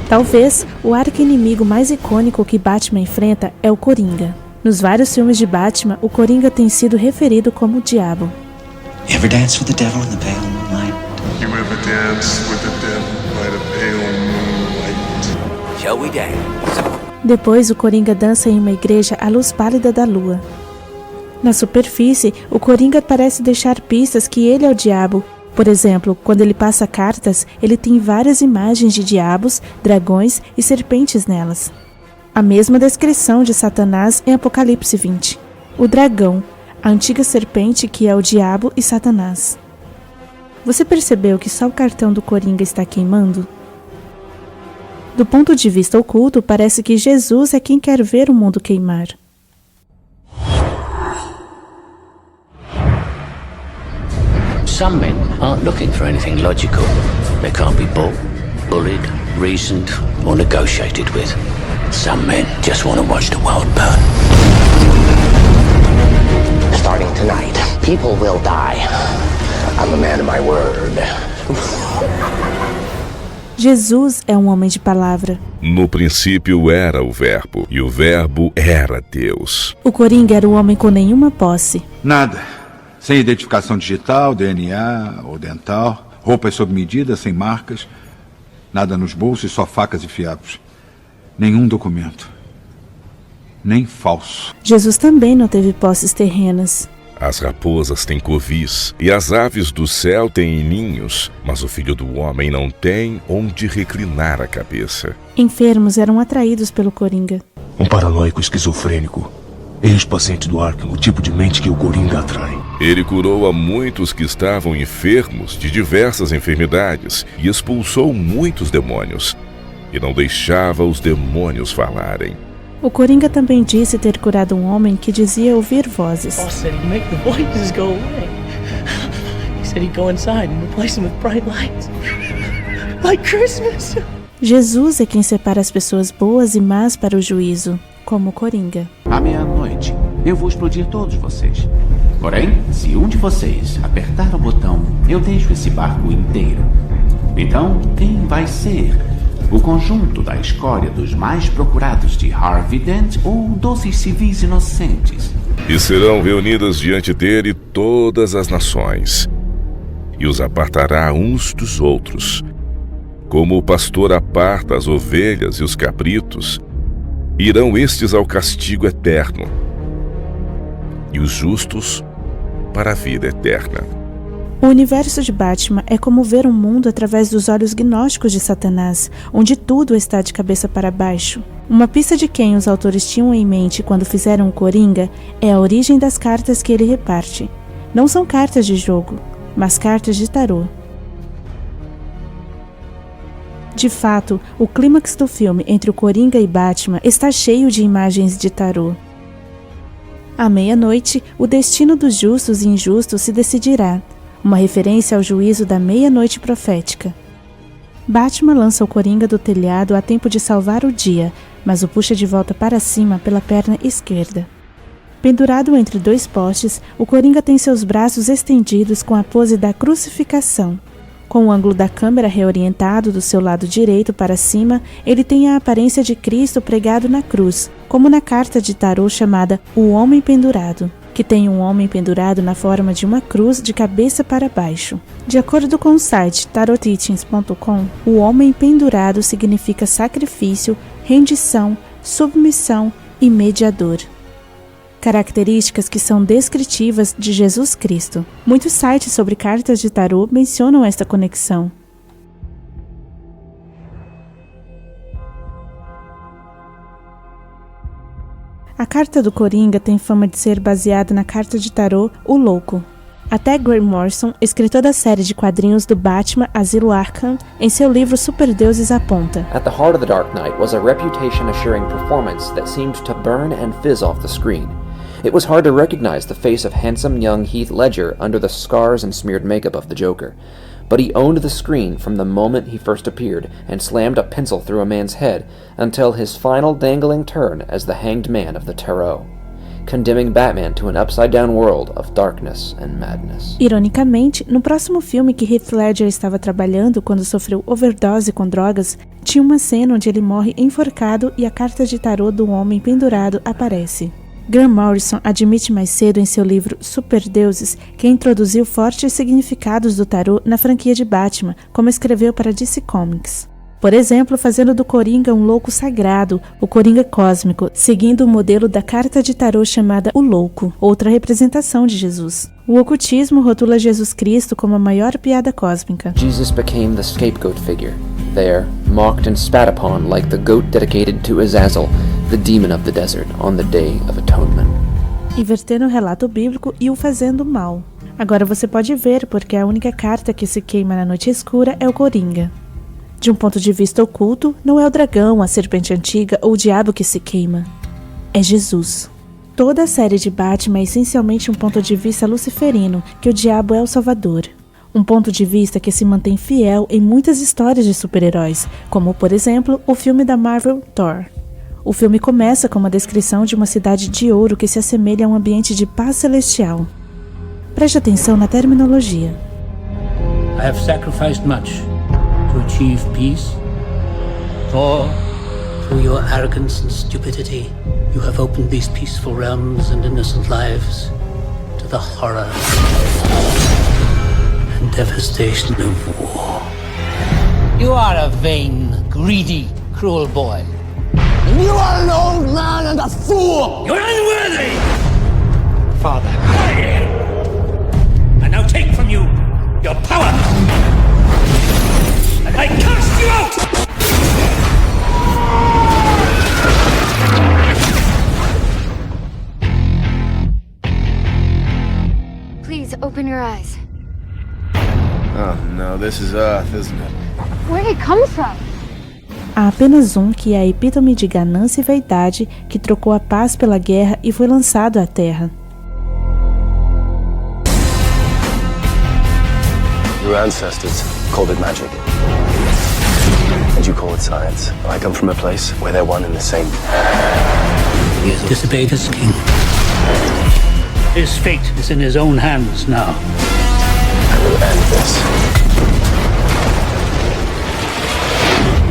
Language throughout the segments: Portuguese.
Talvez o arqui-inimigo mais icônico que Batman enfrenta é o Coringa. Nos vários filmes de Batman, o Coringa tem sido referido como o Diabo. Ever dance with the devil in the pale moonlight? You ever dance with the devil by the pale moonlight? Shall we dance? Depois, o Coringa dança em uma igreja à luz pálida da lua. Na superfície, o Coringa parece deixar pistas que ele é o diabo. Por exemplo, quando ele passa cartas, ele tem várias imagens de diabos, dragões e serpentes nelas. A mesma descrição de Satanás em Apocalipse 20. O dragão, a antiga serpente que é o diabo e Satanás. Você percebeu que só o cartão do Coringa está queimando? Do ponto de vista oculto, parece que Jesus é quem quer ver o mundo queimar. Some men aren't looking for anything logical. They can't be bought, bullied, reasoned, or negotiated with. Some men just want to watch the world burn. Starting tonight, people will die. I'm a man of my word. Jesus é um homem de palavra. No princípio era o Verbo, e o Verbo era Deus. O Coringa era um homem com nenhuma posse. Nada. Sem identificação digital, DNA ou dental, roupas sob medida, sem marcas, nada nos bolsos, só facas e fiapos. Nenhum documento. Nem falso. Jesus também não teve posses terrenas. As raposas têm covis e as aves do céu têm ninhos, mas o Filho do Homem não tem onde reclinar a cabeça. Enfermos eram atraídos pelo Coringa. Um paranoico esquizofrênico. Ex-paciente do Arkham, o tipo de mente que o Coringa atrai. Ele curou a muitos que estavam enfermos de diversas enfermidades e expulsou muitos demônios. E não deixava os demônios falarem. O Coringa também disse ter curado um homem que dizia ouvir vozes. Jesus é quem separa as pessoas boas e más para o juízo, como o Coringa. À meia-noite, eu vou explodir todos vocês. Porém, se um de vocês apertar o botão, eu deixo esse barco inteiro. Então, quem vai ser? O conjunto da escória dos mais procurados de Harvey Dent ou 12 civis inocentes? E serão reunidas diante dele todas as nações, e os apartará uns dos outros, como o pastor aparta as ovelhas e os cabritos. Irão estes ao castigo eterno, e os justos para a vida eterna. O universo de Batman é como ver um mundo através dos olhos gnósticos de Satanás, onde tudo está de cabeça para baixo. Uma pista de quem os autores tinham em mente quando fizeram o Coringa é a origem das cartas que ele reparte. Não são cartas de jogo, mas cartas de tarô. De fato, o clímax do filme entre o Coringa e Batman está cheio de imagens de tarô. À meia-noite, o destino dos justos e injustos se decidirá, uma referência ao juízo da meia-noite profética. Batman lança o Coringa do telhado a tempo de salvar o dia, mas o puxa de volta para cima pela perna esquerda. Pendurado entre dois postes, o Coringa tem seus braços estendidos com a pose da crucificação. Com o ângulo da câmera reorientado do seu lado direito para cima, ele tem a aparência de Cristo pregado na cruz, como na carta de tarô chamada O Homem Pendurado, que tem um homem pendurado na forma de uma cruz de cabeça para baixo. De acordo com o site tarotteachings.com, o homem pendurado significa sacrifício, rendição, submissão e mediador. Características que são descritivas de Jesus Cristo. Muitos sites sobre cartas de tarô mencionam esta conexão. A carta do Coringa tem fama de ser baseada na carta de tarô O Louco. Até Grant Morrison, escritor da série de quadrinhos do Batman Asilo Arkham, em seu livro Superdeuses aponta: At the heart of The Dark Knight was a reputation-assuring performance that seemed to burn and fizz off the screen. It was hard to recognize the face of handsome young Heath Ledger under the scars and smeared makeup of the Joker. But he owned the screen from the moment he first appeared and slammed a pencil through a man's head until his final dangling turn as the hanged man of the tarot. condemning Batman to an upside-down world of darkness and madness. Ironicamente, no próximo filme que Heath Ledger estava trabalhando quando sofreu overdose com drogas, tinha uma cena onde ele morre enforcado e a carta de tarô do homem pendurado aparece. Grant Morrison admite mais cedo em seu livro Superdeuses que introduziu fortes significados do tarô na franquia de Batman, como escreveu para DC Comics. Por exemplo, fazendo do Coringa um louco sagrado, o Coringa cósmico, seguindo o modelo da carta de tarô chamada O Louco, outra representação de Jesus. O ocultismo rotula Jesus Cristo como a maior piada cósmica. Jesus became the scapegoat figure. There, mocked and spat upon like the goat dedicated to Azazel, the demon of the desert, on the Day of Atonement. Invertendo o relato bíblico e o fazendo mal. Agora você pode ver porque a única carta que se queima na noite escura é o Coringa. De um ponto de vista oculto, não é o dragão, a serpente antiga ou o diabo que se queima. É Jesus. Toda a série de Batman é essencialmente um ponto de vista luciferino, que o diabo é o salvador. Um ponto de vista que se mantém fiel em muitas histórias de super-heróis, como, por exemplo, o filme da Marvel Thor. O filme começa com uma descrição de uma cidade de ouro que se assemelha a um ambiente de paz celestial. Preste atenção na terminologia. I have sacrificed much to achieve peace. For, through your arrogance and stupidity, you have opened these peaceful realms and innocent lives to the horror and devastation of war. You are a vain, greedy, cruel boy. And you are an old man and a fool! You're unworthy! Father. And now take from you your power! And I cast you out! Please open your eyes. Oh no, this is Earth, isn't it? Where did it come from? Há apenas um que é a epítome de ganância e vaidade que trocou a paz pela guerra e foi lançado à Terra. Your ancestors called it magic. And you call it science. I come from a place where they're one and the same. He has disobeyed his king. His fate is in his own hands now. I will end this.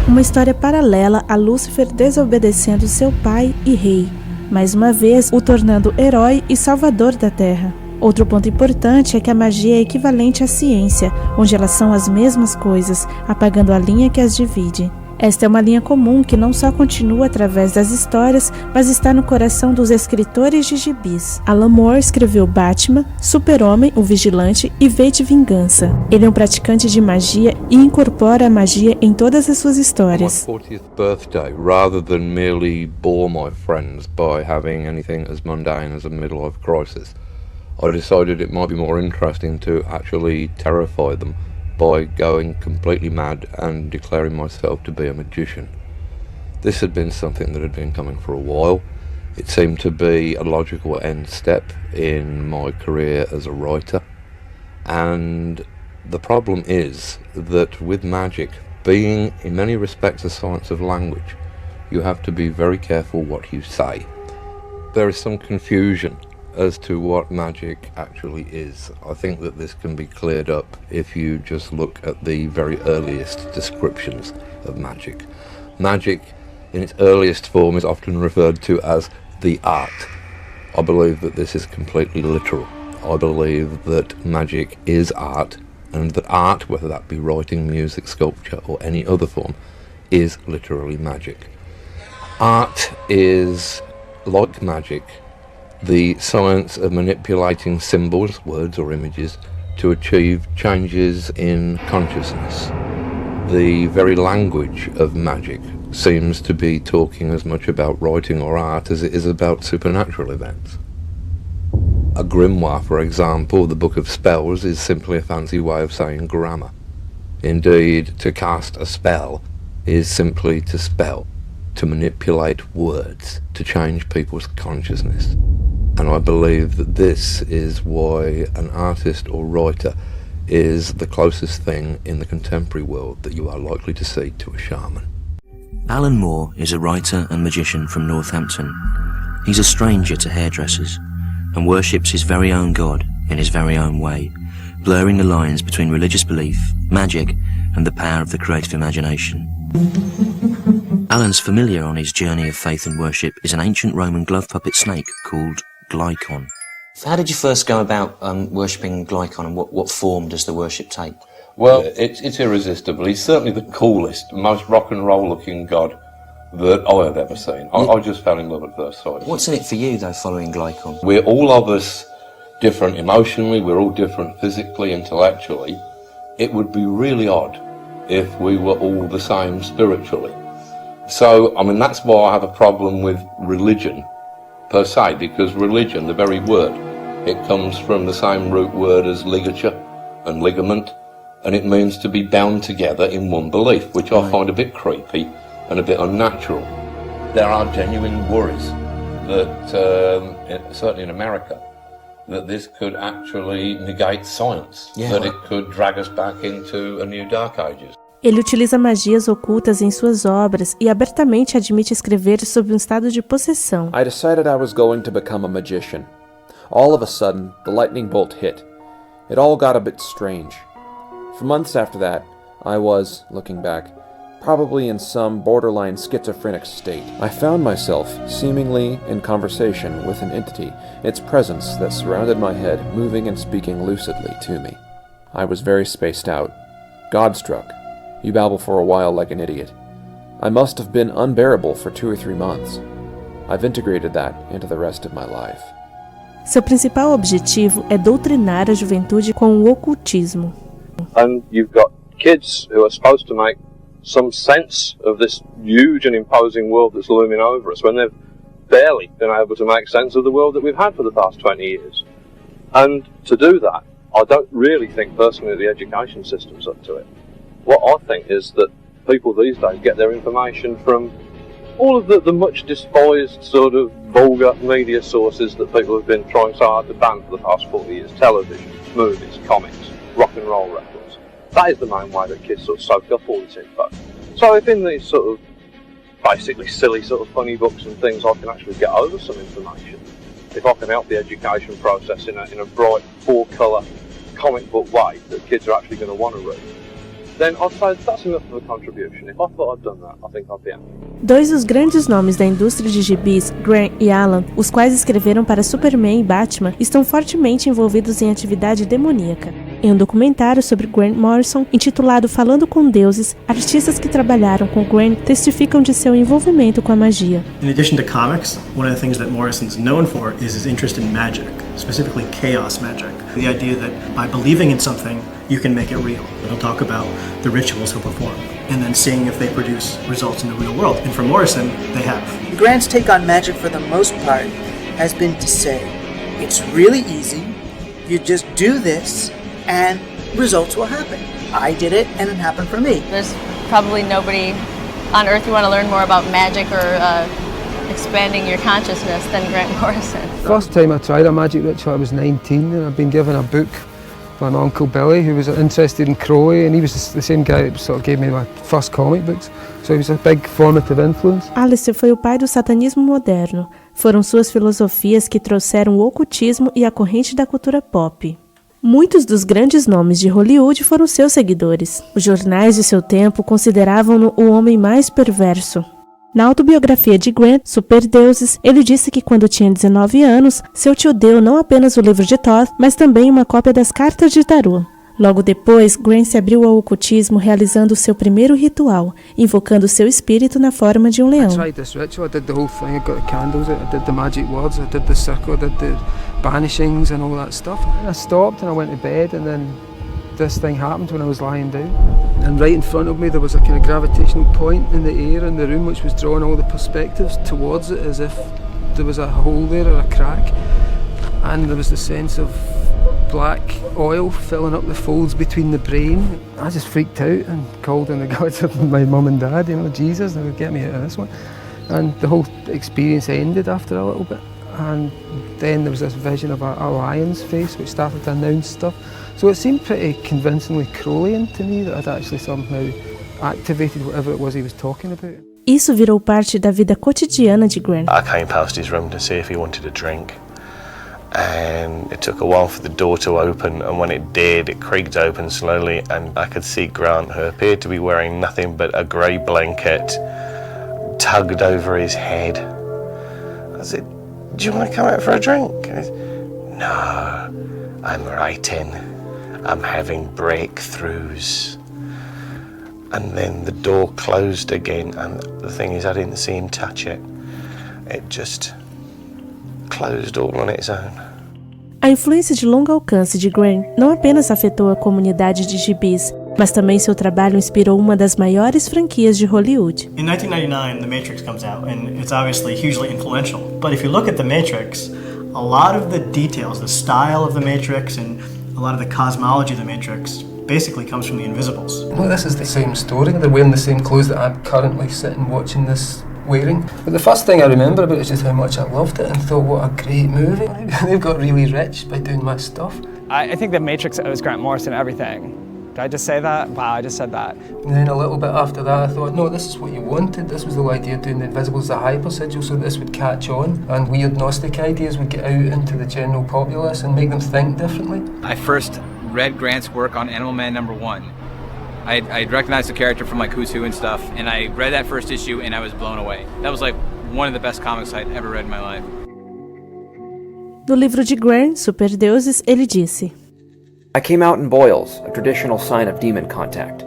Uma história paralela a Lúcifer desobedecendo seu pai e rei, mais uma vez o tornando herói e salvador da Terra. Outro ponto importante é que a magia é equivalente à ciência, onde elas são as mesmas coisas, apagando a linha que as divide. Esta é uma linha comum que não só continua através das histórias, mas está no coração dos escritores de gibis. Alan Moore escreveu Batman, Super-Homem, o Vigilante e V de Vingança. Ele é um praticante de magia e incorpora a magia em todas as suas histórias. On my 40th birthday, rather than merely bore my friends by having anything as mundane as a midlife crisis, I decided it might be more interesting to actually terrify them by going completely mad and declaring myself to be a magician. This had been something that had been coming for a while. It seemed to be a logical end step in my career as a writer. And the problem is that with magic, being in many respects a science of language, you have to be very careful what you say. There is some confusion as to what magic actually is. I think that this can be cleared up if you just look at the very earliest descriptions of magic. Magic, in its earliest form, is often referred to as the art. I believe that this is completely literal. I believe that magic is art, and that art, whether that be writing, music, sculpture, or any other form, is literally magic. Art is, like magic, the science of manipulating symbols, words or images, to achieve changes in consciousness. The very language of magic seems to be talking as much about writing or art as it is about supernatural events. A grimoire, for example, the Book of Spells, is simply a fancy way of saying grammar. Indeed, to cast a spell is simply to spell, to manipulate words, to change people's consciousness. And I believe that this is why an artist or writer is the closest thing in the contemporary world that you are likely to see to a shaman. Alan Moore is a writer and magician from Northampton. He's a stranger to hairdressers and worships his very own God in his very own way, blurring the lines between religious belief, magic, and the power of the creative imagination. Alan's familiar on his journey of faith and worship is an ancient Roman glove puppet snake called Glykon. How did you first go about worshipping Glykon, and what form does the worship take? Well, it's irresistible. He's certainly the coolest, most rock and roll looking god that I have ever seen. I just fell in love at first sight. What's in it for you, though, following Glykon? We're all of us different emotionally, we're all different physically, intellectually. It would be really odd if we were all the same spiritually. So, I mean, that's why I have a problem with religion, per se, because religion, the very word, it comes from the same root word as ligature and ligament, and it means to be bound together in one belief, which I find a bit creepy and a bit unnatural. There are genuine worries that, certainly in America, that this could actually negate science, that it could drag us back into a new dark ages. Ele utiliza magias ocultas em suas obras e abertamente admite escrever sob um estado de possessão. I decided I was going to become a magician. All of a sudden, the lightning bolt hit. It all got a bit strange. For months after that, I was, looking back, probably in some borderline schizophrenic state. I found myself seemingly in conversation with an entity, its presence that surrounded my head moving and speaking lucidly to me. I was very spaced out, God-struck. You babble for a while like an idiot. I must have been unbearable for 2 or 3 months. I've integrated that into the rest of my life. Seu principal objetivo é doutrinar a juventude com o ocultismo. And you've got kids who are supposed to make some sense of this huge and imposing world that's looming over us when they've barely been able to make sense of the world that we've had for the past 20 years. And to do that, I don't really think personally the education system's up to it. What I think is that people these days get their information from all of the much despised sort of vulgar media sources that people have been trying so hard to ban for the past 40 years. Television, movies, comics, rock and roll records. That is the main way that kids sort of soak up all this info. So if in these sort of basically silly sort of funny books and things I can actually get over some information, if I can help the education process in a bright 4-colour comic book way that kids are actually going to want to read, then I'd say that's enough of a contribution. If I thought I'd done that, I think I'd be happy. Dois dos grandes nomes da indústria de gibis, Grant e Alan, os quais escreveram para Superman e Batman, estão fortemente envolvidos em atividade demoníaca. Em um documentário sobre Grant Morrison, intitulado Falando com Deuses, artistas que trabalharam com Grant testificam de seu envolvimento com a magia. In addition to comics, one of the things that Morrison's known for is his interest in magic, specifically chaos magic. The idea that by believing in something, you can make it real. He'll talk about the rituals he'll perform and then seeing if they produce results in the real world. And for Morrison, they have. Grant's take on magic for the most part has been to say, it's really easy, you just do this and results will happen. I did it and it happened for me. There's probably nobody on earth you want to learn more about magic or expanding your consciousness than Grant Morrison. First time I tried a magic ritual, I was 19 and I'd been given a book by my Uncle Billy, who was interested in Crowley, and he was the same guy that sort of gave me my first comic books, so he was a big formative influence. Alistair foi o pai do satanismo moderno. Foram suas filosofias que trouxeram o ocultismo e a corrente da cultura pop. Muitos dos grandes nomes de Hollywood foram seus seguidores. Os jornais de seu tempo consideravam-no o homem mais perverso. Na autobiografia de Grant, Superdeuses, ele disse que quando tinha 19 anos, seu tio deu não apenas o livro de Thoth, mas também uma cópia das cartas de tarô. Logo depois, Grant se abriu ao ocultismo realizando seu primeiro ritual, invocando seu espírito na forma de um leão. I tried this ritual, I did the whole thing, I got the candles, I did the magic words, I did the circle, I did the banishings and all that stuff. And I stopped and I went to bed, and then this thing happened when I was lying down. And right in front of me there was a kind of gravitational point in the air in the room which was drawing all the perspectives towards it as if there was a hole there or a crack. And there was the sense of black oil filling up the folds between the brain. I just freaked out and called on the gods of my mum and dad, Jesus, they would get me out of this one. And the whole experience ended after a little bit. And then there was this vision of a lion's face which started to announce stuff. So it seemed pretty convincingly Crowleyan to me that I'd actually somehow activated whatever it was he was talking about. Isso virou parte da vida cotidiana de Grant. I came past his room to see if he wanted a drink. And it took a while for the door to open, and when it did, it creaked open slowly, and I could see Grant, who appeared to be wearing nothing but a grey blanket, tugged over his head. I said, "Do you want to come out for a drink?" And he said, "No, I'm writing. I'm having breakthroughs." And then the door closed again, and the thing is, I didn't see him touch it. It just closed all on its own. A influência de longo alcance de Grant não apenas afetou a comunidade de gibis, mas também seu trabalho inspirou uma das maiores franquias de Hollywood. In 1999, The Matrix comes out, and it's obviously hugely influential. But if you look at The Matrix, a lot of the details, the style of The Matrix, and a lot of the cosmology of The Matrix basically comes from The Invisibles. Well, this is the same story. They're wearing the same clothes that I'm currently sitting watching this wearing. But the first thing I remember about it is just how much I loved it and thought, what a great movie. They've got really rich by doing my stuff. I think The Matrix owes Grant Morrison everything. Did I just say that? Wow, I just said that. And then a little bit after that I thought, no, this is what you wanted. This was the idea of doing The Invisibles as a hyper sigil, so this would catch on and weird Gnostic ideas would get out into the general populace and make them think differently. I first read Grant's work on Animal Man #1. I'd recognized the character from like Who's Who and stuff, and I read that first issue and I was blown away. That was like one of the best comics I'd ever read in my life. No livro de Grant, Superdeuses, ele disse: I came out in boils, a traditional sign of demon contact.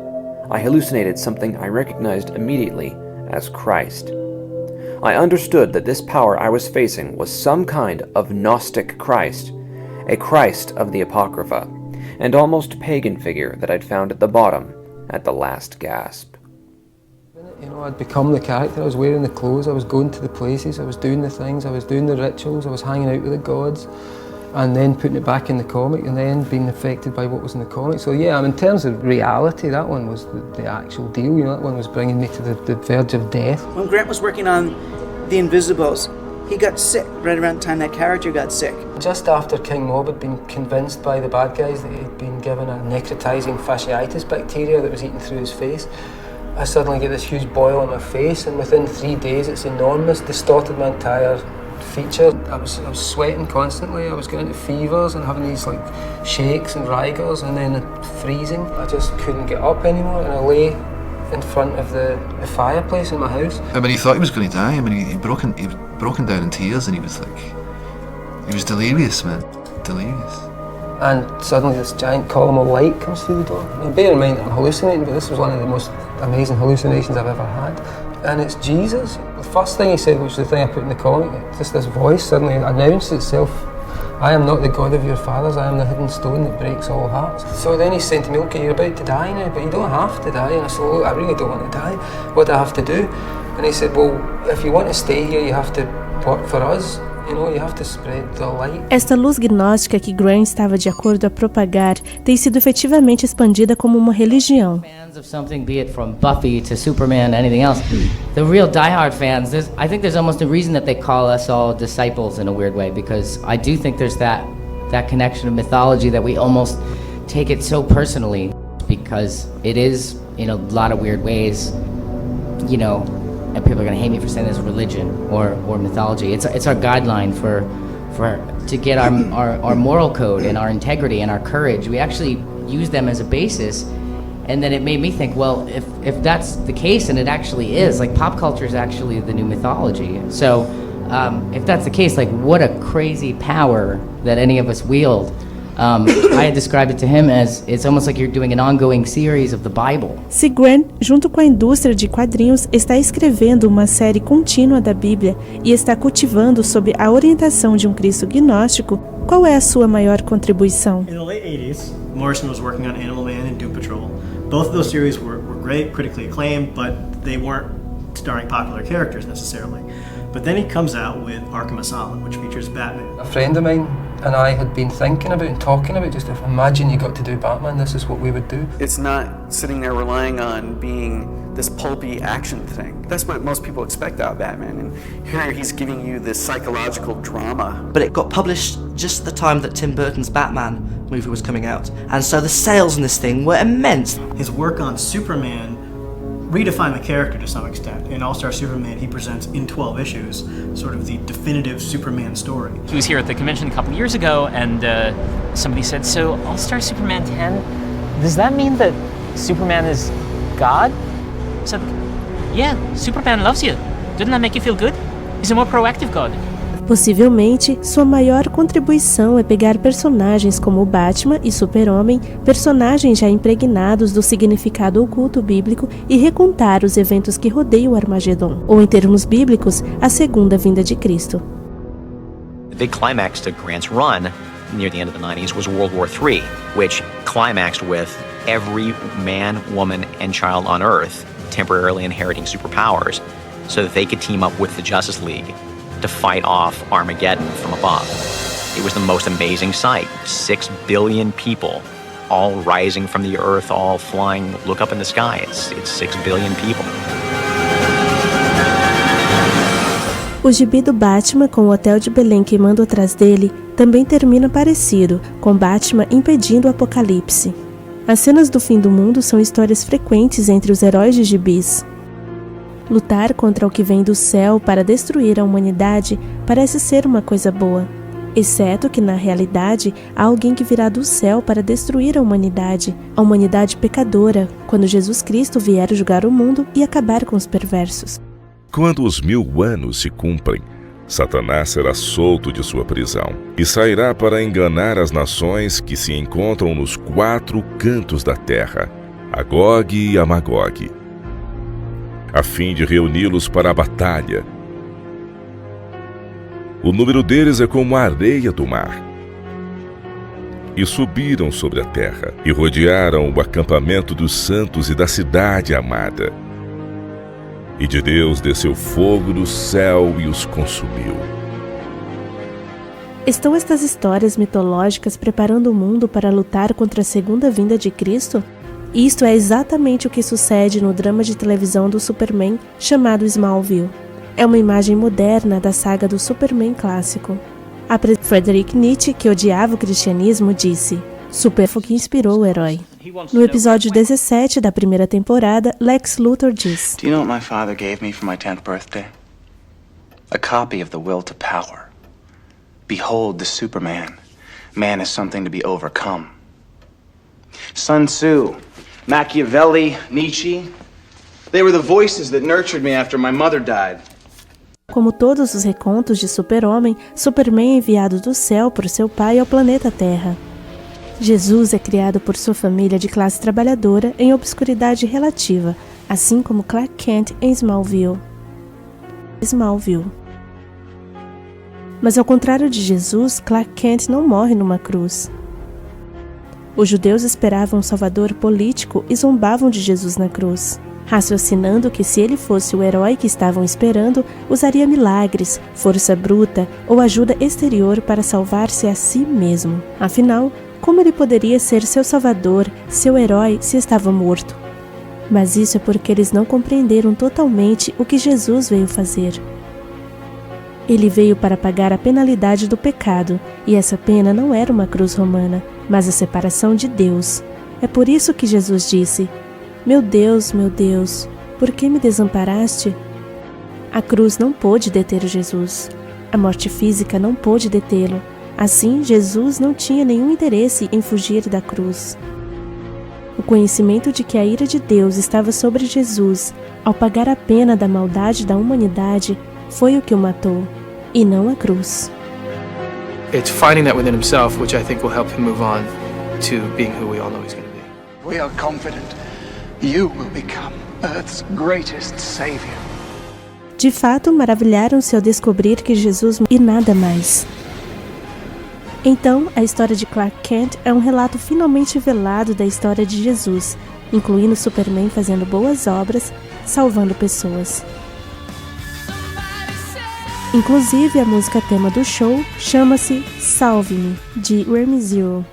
I hallucinated something I recognized immediately as Christ. I understood that this power I was facing was some kind of Gnostic Christ, a Christ of the Apocrypha, and almost pagan figure that I'd found at the bottom, at the last gasp. You know, I'd become the character. I was wearing the clothes, I was going to the places, I was doing the things, I was doing the rituals, I was hanging out with the gods, and then putting it back in the comic, and then being affected by what was in the comic. So yeah, in terms of reality, that one was the actual deal. You know, that one was bringing me to the verge of death. When Grant was working on The Invisibles, he got sick right around the time that character got sick. Just after King Mob had been convinced by the bad guys that he'd been given a necrotizing fasciitis bacteria that was eating through his face, I suddenly get this huge boil on my face, and within 3 days it's enormous, distorted my entire feature. I was sweating constantly, I was getting into fevers and having these like shakes and rigors and then freezing. I just couldn't get up anymore, and I lay in front of the fireplace in my house. I mean, he thought he was going to die. I mean, he broken down in tears, and he was delirious, man, delirious. And suddenly this giant column of light comes through the door. Now, bear in mind I'm hallucinating, but this was one of the most amazing hallucinations I've ever had. And it's Jesus. The first thing he said, which is the thing I put in the comic, just this voice suddenly announced itself. I am not the God of your fathers, I am the hidden stone that breaks all hearts. So then he's saying to me, okay, you're about to die now, but you don't have to die. And I said, look, I really don't want to die. What do I have to do? And he said, well, if you want to stay here, you have to work for us. You know, you have to spread the light. Esta luz gnóstica que Grant estava de acordo a propagar tem sido efetivamente expandida como uma religião. Fans of something, be it from Buffy to Superman, anything else, the real diehard fans, I think there's almost a reason that they call us all disciples in a weird way, because I do think there's that connection of mythology that we almost take it so personally, because it is, in a lot of weird ways, you know, and people are going to hate me for saying this, religion or mythology. It's our guideline for to get our moral code and our integrity and our courage. We actually use them as a basis, and then it made me think, well, if that's the case, and it actually is, like pop culture is actually the new mythology. So if that's the case, like what a crazy power that any of us wield. I had described it to him as it's almost like you're doing an ongoing series of the Bible. Se Grant, junto com a indústria de quadrinhos, está escrevendo uma série contínua da Bíblia e está cultivando sob a orientação de um Cristo gnóstico, qual é a sua maior contribuição? In the late 80s, Morrison was working on Animal Man and Doom Patrol. Both of those series were great, critically acclaimed, but they weren't starring popular characters necessarily. But then he comes out with Arkham Asylum, which features Batman. A friend of mine and I had been thinking about and talking about, just if imagine you got to do Batman, this is what we would do. It's not sitting there relying on being this pulpy action thing. That's what most people expect out of Batman, and here he's giving you this psychological drama. But it got published just at the time that Tim Burton's Batman movie was coming out, and so the sales in this thing were immense. His work on Superman redefine the character to some extent. In All-Star Superman, he presents in 12 issues sort of the definitive Superman story. He was here at the convention a couple years ago, and somebody said, "So All-Star Superman 10, does that mean that Superman is God?" I said, "Yeah, Superman loves you. Doesn't that make you feel good? He's a more proactive God." Possivelmente, sua maior contribuição é pegar personagens como o Batman e Super-Homem, personagens já impregnados do significado oculto bíblico, e recontar os eventos que rodeiam o Armagedon, ou em termos bíblicos, a segunda vinda de Cristo. The big climax to Grant's run near the end of the 90s was World War III, which climaxed with every man, woman, and child on Earth temporarily inheriting superpowers so that they could team up with the Justice League to fight off Armageddon from above. It was the most amazing sight. 6 billion people all rising from the earth, all flying. Look up in the sky. It's 6 billion people. O gibi do Batman, com o Hotel de Belém queimando atrás dele, também termina parecido, com Batman impedindo o apocalipse. As cenas do fim do mundo são histórias frequentes entre os heróis de gibis. Lutar contra o que vem do céu para destruir a humanidade parece ser uma coisa boa, exceto que na realidade há alguém que virá do céu para destruir a humanidade pecadora, quando Jesus Cristo vier julgar o mundo e acabar com os perversos. Quando os 1000 anos se cumprem, Satanás será solto de sua prisão e sairá para enganar as nações que se encontram nos 4 cantos da terra, a Gog e a Magog, a fim de reuni-los para a batalha. O número deles é como a areia do mar. E subiram sobre a terra, e rodearam o acampamento dos santos e da cidade amada. E de Deus desceu fogo do céu e os consumiu. Estão estas histórias mitológicas preparando o mundo para lutar contra a segunda vinda de Cristo? Isto é exatamente o que sucede no drama de televisão do Superman chamado Smallville. É uma imagem moderna da saga do Superman clássico. Friedrich Nietzsche, que odiava o cristianismo, disse: Super foi que inspirou o herói. No episódio 17 da primeira temporada, Lex Luthor diz: Do you know what my father gave me for my 10th birthday? A copy of The Will to Power. Behold the Superman. Man is something to be overcome. Sun Tzu, Machiavelli, Nietzsche, they were the voices that nurtured me after my mother died. Como todos os recontos de Super-Homem, Superman é enviado do céu por seu pai ao planeta Terra. Jesus é criado por sua família de classe trabalhadora em obscuridade relativa, assim como Clark Kent em Smallville. Mas ao contrário de Jesus, Clark Kent não morre numa cruz. Os judeus esperavam um salvador político e zombavam de Jesus na cruz, raciocinando que se ele fosse o herói que estavam esperando, usaria milagres, força bruta ou ajuda exterior para salvar-se a si mesmo. Afinal, como ele poderia ser seu salvador, seu herói, se estava morto? Mas isso é porque eles não compreenderam totalmente o que Jesus veio fazer. Ele veio para pagar a penalidade do pecado, e essa pena não era uma cruz romana, mas a separação de Deus. É por isso que Jesus disse: meu Deus, por que me desamparaste? A cruz não pôde deter Jesus. A morte física não pôde detê-lo. Assim, Jesus não tinha nenhum interesse em fugir da cruz. O conhecimento de que a ira de Deus estava sobre Jesus, ao pagar a pena da maldade da humanidade, foi o que o matou, e não a cruz. It's finding that within himself, which I think will help him move on to being who we all know he's going to be. We are confident you will become Earth's greatest savior. De fato, maravilharam-se ao descobrir que Jesus e nada mais. Então, a história de Clark Kent é um relato finalmente velado da história de Jesus, incluindo Superman fazendo boas obras, salvando pessoas. Inclusive, a música tema do show chama-se Salve-me, de Remy Zero.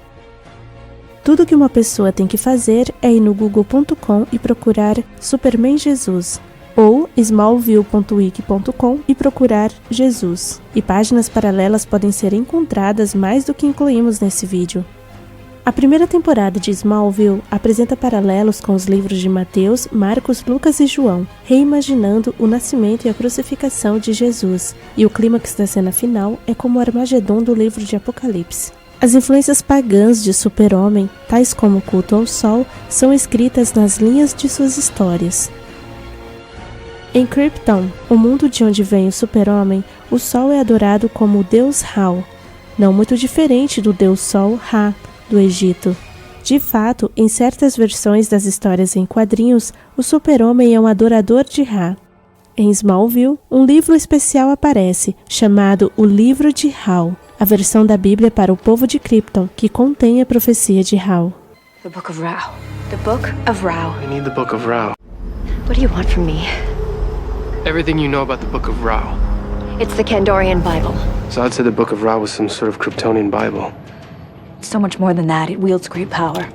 Tudo que uma pessoa tem que fazer é ir no google.com e procurar Superman Jesus, ou smallville.wiki.com e procurar Jesus. E páginas paralelas podem ser encontradas mais do que incluímos nesse vídeo. A primeira temporada de Smallville apresenta paralelos com os livros de Mateus, Marcos, Lucas e João, reimaginando o nascimento e a crucificação de Jesus, e o clímax da cena final é como o Armagedon do livro de Apocalipse. As influências pagãs de Super-Homem, tais como o culto ao Sol, são escritas nas linhas de suas histórias. Em Krypton, o mundo de onde vem o Super-Homem, o Sol é adorado como o deus Ra, não muito diferente do deus Sol Ra, do Egito. De fato, em certas versões das histórias em quadrinhos, o Super-Homem é um adorador de Ra. Em Smallville, um livro especial aparece, chamado O Livro de Ra, a versão da Bíblia para o povo de Krypton, que contém a profecia de Ra. The Book of Ra. The Book of Ra. I need the Book of Ra. What do you want from me? Everything you know about the Book of Ra. It's the Kandorian Bible. Zod said the Book of Ra was some sort of Kryptonian Bible. It's so much more than that. It wields great power.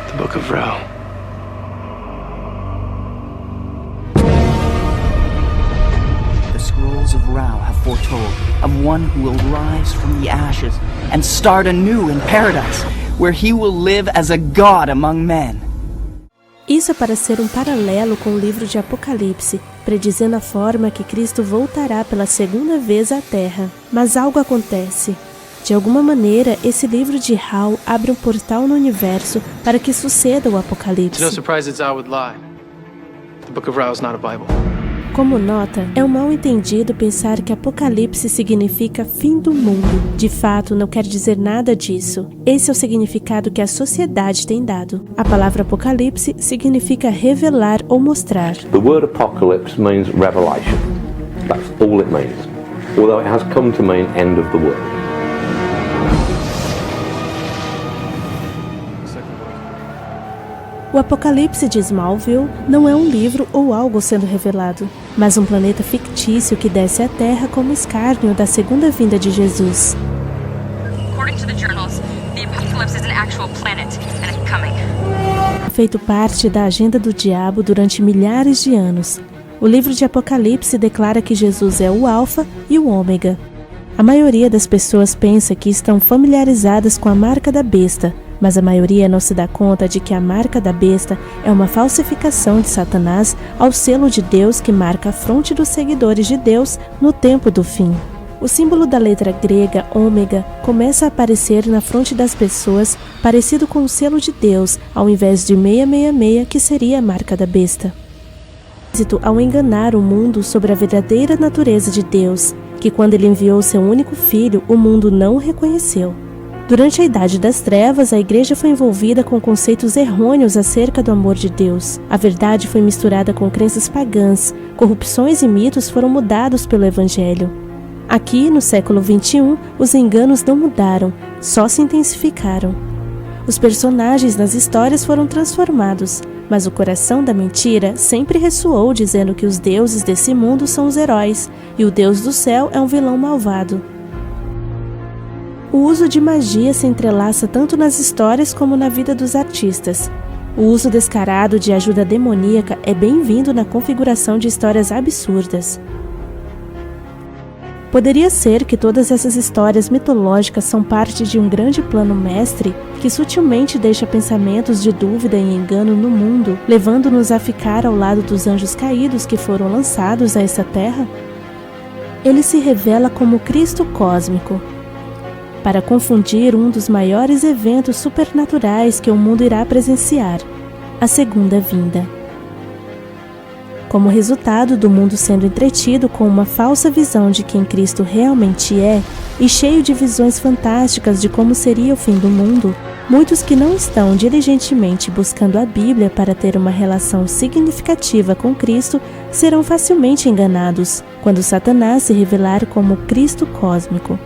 The Book of Ra. The scrolls of Ra have foretold of one who will rise from the ashes and start anew in paradise, where he will live as a god among men. Isso é para ser um paralelo com o livro de Apocalipse, predizendo a forma que Cristo voltará pela segunda vez à Terra. Mas algo acontece. De alguma maneira, esse livro de Ra abre um portal no universo para que suceda o Apocalipse. It's no surprise that Zod would lie. The Book of Ra is not a Bible. Como nota, é um mal entendido pensar que Apocalipse significa fim do mundo. De fato, não quer dizer nada disso. Esse é o significado que a sociedade tem dado. A palavra Apocalipse significa revelar ou mostrar. The word apocalypse means revelation. That's all it means. Although it has come to mean end of the world. O Apocalipse de Smallville não é um livro ou algo sendo revelado, mas um planeta fictício que desce à Terra como escárnio da segunda vinda de Jesus. According to the journals, the apocalypse is an actual planet and it's coming. Feito parte da agenda do diabo durante milhares de anos. O livro de Apocalipse declara que Jesus é o Alfa e o Ômega. A maioria das pessoas pensa que estão familiarizadas com a marca da besta, mas a maioria não se dá conta de que a marca da besta é uma falsificação de Satanás ao selo de Deus que marca a fronte dos seguidores de Deus no tempo do fim. O símbolo da letra grega, ômega, começa a aparecer na fronte das pessoas, parecido com o selo de Deus, ao invés de 666, que seria a marca da besta. Ao enganar o mundo sobre a verdadeira natureza de Deus, que quando ele enviou seu único filho, o mundo não o reconheceu. Durante a Idade das Trevas, a Igreja foi envolvida com conceitos errôneos acerca do amor de Deus. A verdade foi misturada com crenças pagãs, corrupções e mitos foram mudados pelo Evangelho. Aqui, no século XXI, os enganos não mudaram, só se intensificaram. Os personagens nas histórias foram transformados, mas o coração da mentira sempre ressoou dizendo que os deuses desse mundo são os heróis e o Deus do céu é um vilão malvado. O uso de magia se entrelaça tanto nas histórias como na vida dos artistas. O uso descarado de ajuda demoníaca é bem-vindo na configuração de histórias absurdas. Poderia ser que todas essas histórias mitológicas são parte de um grande plano mestre que sutilmente deixa pensamentos de dúvida e engano no mundo, levando-nos a ficar ao lado dos anjos caídos que foram lançados a essa terra? Ele se revela como Cristo cósmico, para confundir um dos maiores eventos supernaturais que o mundo irá presenciar, a segunda vinda. Como resultado do mundo sendo entretido com uma falsa visão de quem Cristo realmente é, e cheio de visões fantásticas de como seria o fim do mundo, muitos que não estão diligentemente buscando a Bíblia para ter uma relação significativa com Cristo serão facilmente enganados quando Satanás se revelar como Cristo cósmico.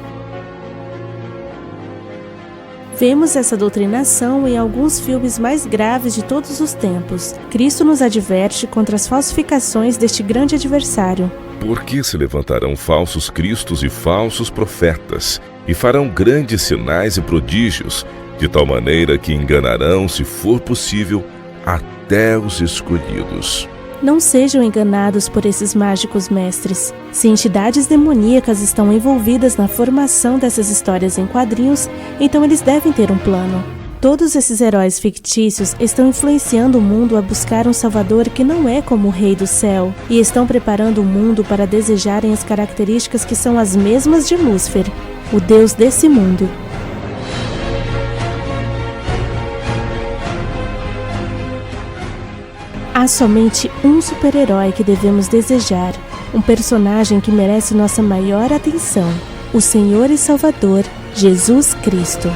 Vemos essa doutrinação em alguns filmes mais graves de todos os tempos. Cristo nos adverte contra as falsificações deste grande adversário. Porque se levantarão falsos cristos e falsos profetas, e farão grandes sinais e prodígios, de tal maneira que enganarão, se for possível, até os escolhidos. Não sejam enganados por esses mágicos mestres. Se entidades demoníacas estão envolvidas na formação dessas histórias em quadrinhos, então eles devem ter um plano. Todos esses heróis fictícios estão influenciando o mundo a buscar um salvador que não é como o Rei do Céu, e estão preparando o mundo para desejarem as características que são as mesmas de Lúcifer, o deus desse mundo. Há somente um super-herói que devemos desejar, um personagem que merece nossa maior atenção, o Senhor e Salvador, Jesus Cristo.